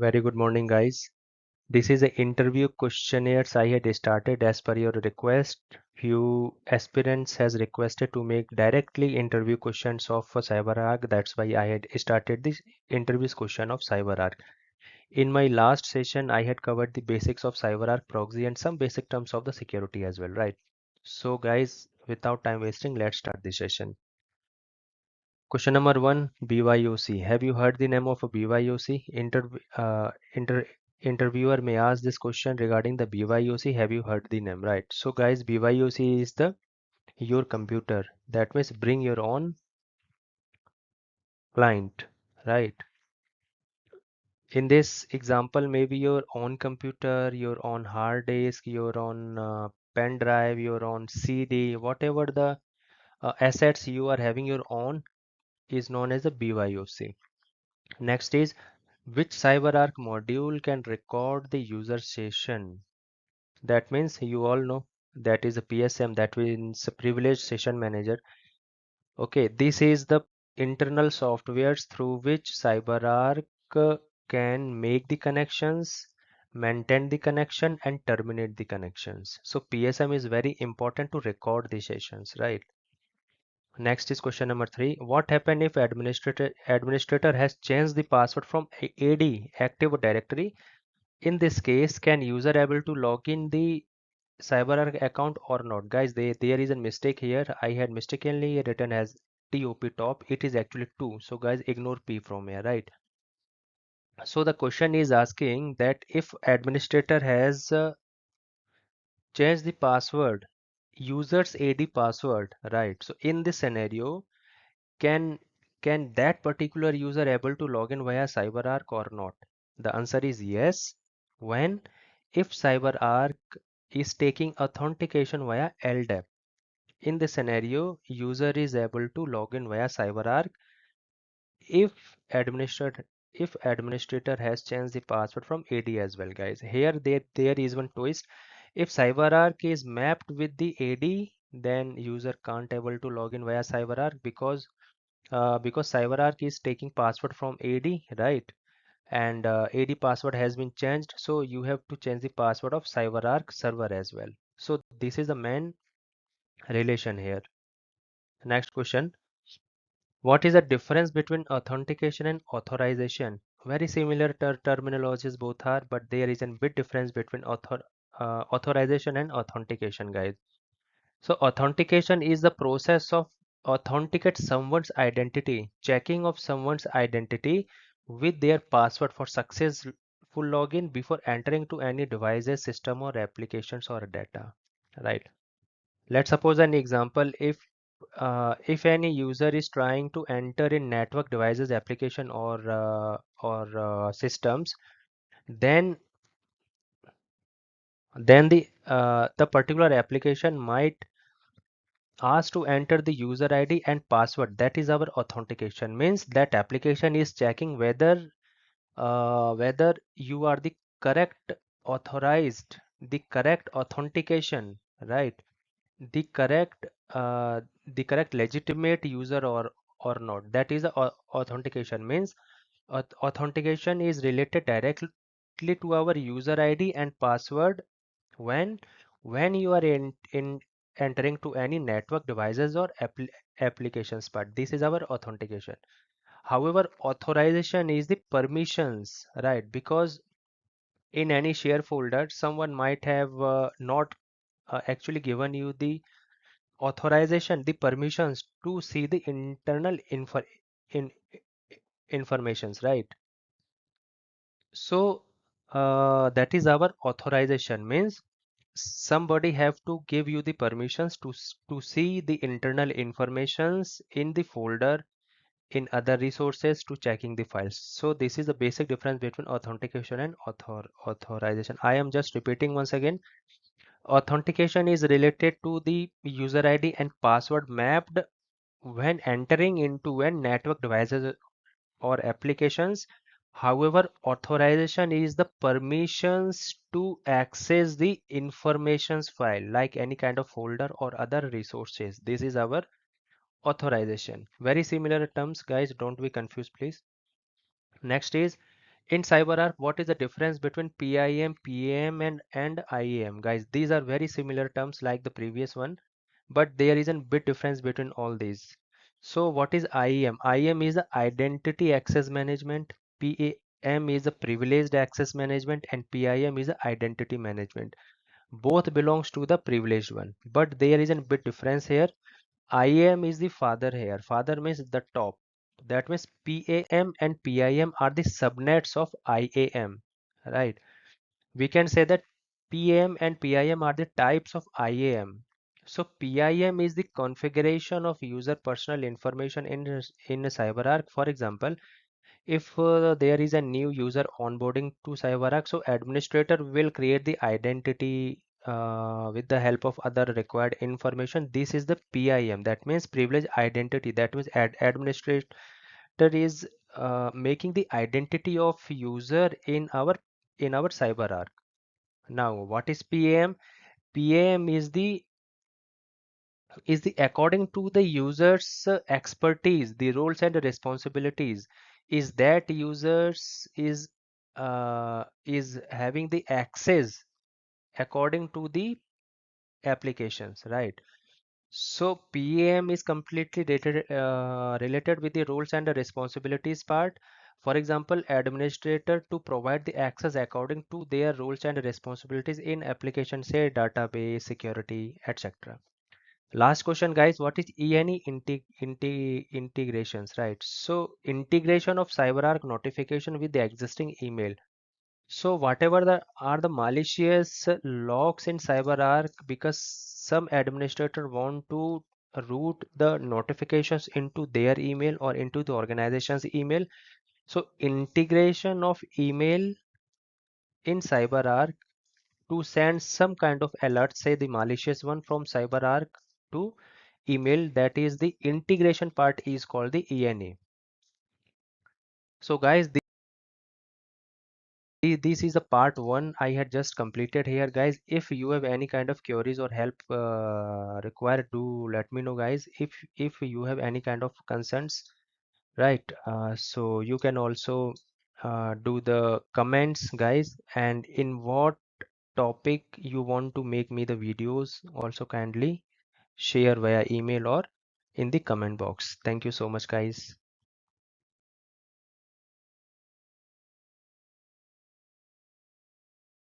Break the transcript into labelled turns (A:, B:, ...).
A: Very good morning, guys. This is an interview questionnaires I had started as per your request. Few aspirants has requested to make directly interview questions of CyberArk. That's why I had started this interviews question of CyberArk. In my last session, I had covered the basics of CyberArk proxy and some basic terms of the security as well, right? So, guys, without time wasting, let's start the session. Question number one, BYOC. Have you heard the name of a BYOC? Interviewer may ask this question regarding the BYOC. Have you heard the name? Right. So guys, BYOC is the your computer. That means bring your own client, right? In this example, maybe your own computer, your own hard disk, your own pen drive, your own CD, whatever the assets you are having your own is known as a BYOC. Next is which CyberArk module can record the user session? That means you all know that is a PSM, that means a privileged session manager. Okay, this is the internal softwares through which CyberArk can make the connections, maintain the connection, and terminate the connections. So PSM is very important to record the sessions, right? Next is question number three. What happens if administrator has changed the password from AD active directory? In this case, can user able to log in the CyberArk account or not? Guys, there is a mistake here. I had mistakenly written as TOP top. It is actually 2. So guys, ignore P from here, right? So the question is asking that if administrator has changed the password, user's AD password, right? So in this scenario, can can that particular user able to log in via CyberArk or not? The answer is yes. When if CyberArk is taking authentication via LDAP. In this scenario, user is able to log in via CyberArk if administrator has changed the password from AD as well, guys. Here there is one twist. If CyberArk is mapped with the AD, then user can't able to log in via CyberArk because CyberArk is taking password from AD, right? And AD password has been changed, so you have to change the password of CyberArk server as well. So this is the main relation here. Next question. What is the difference between authentication and authorization? Very similar terminologies both are, but there is a big difference between authorization and authentication, guys. So authentication is the process of authenticate someone's identity, checking of someone's identity with their password for successful login before entering to any devices, system or applications or data, right? Let's suppose an example. If any user is trying to enter in network devices, application or systems, then the particular application might ask to enter the user ID and password. That is our authentication. Means that application is checking whether you are the correct authorized, the correct authentication, right? the correct uh, the correct legitimate user or not. That is authentication. Means authentication is related directly to our user ID and password when you are in entering to any network devices or applications part. This is our authentication. However, authorization is the permissions, right? Because in any share folder someone might have not actually given you the authorization, the permissions to see the internal in informations, right? So that is our authorization. Means somebody have to give you the permissions to see the internal informations in the folder, in other resources, to checking the files. So this is the basic difference between authentication and authorization. I am just repeating once again. Authentication is related to the user ID and password mapped when entering into a network devices or applications. However, authorization is the permissions to access the informations file like any kind of folder or other resources. This is our authorization. Very similar terms, guys, don't be confused, please. Next is In CyberArk, what is the difference between PIM, PAM, and IAM? Guys, these are very similar terms like the previous one, but there is a bit difference between all these. So what is IAM? IAM is the identity access management, PAM is the privileged access management, and PIM is the identity management. Both belongs to the privileged one, but there is a bit difference here. IAM is the father here. Father means the top. That means PAM and PIM are the subnets of IAM, right? We can say that PAM and PIM are the types of IAM. So PIM is the configuration of user personal information in CyberArk. For example, if there is a new user onboarding to CyberArk, so administrator will create the identity with the help of other required information. This is the PIM. That means privileged identity. That means administrator is making the identity of user in our CyberArk. Now, what is PAM? PAM is the according to the user's expertise, the roles and responsibilities. Is that users is having the access according to the applications, right? So PAM is completely related with the roles and the responsibilities part. For example, administrator to provide the access according to their roles and responsibilities in application, say database, security, etc. Last question, guys. What is ENE integrations, right? So integration of CyberArk notification with the existing email. So whatever the malicious logs in CyberArk, because some administrator want to route the notifications into their email or into the organization's email. So integration of email in CyberArk to send some kind of alert, say the malicious one from CyberArk to email, that is the integration part is called the ENA. So guys, this is a part one I had just completed here, guys. If you have any kind of queries or help required, do let me know, guys. If you have any kind of concerns, right? So you can also do the comments, guys, and in what topic you want to make me the videos, also kindly share via email or in the comment box. Thank you so much, guys.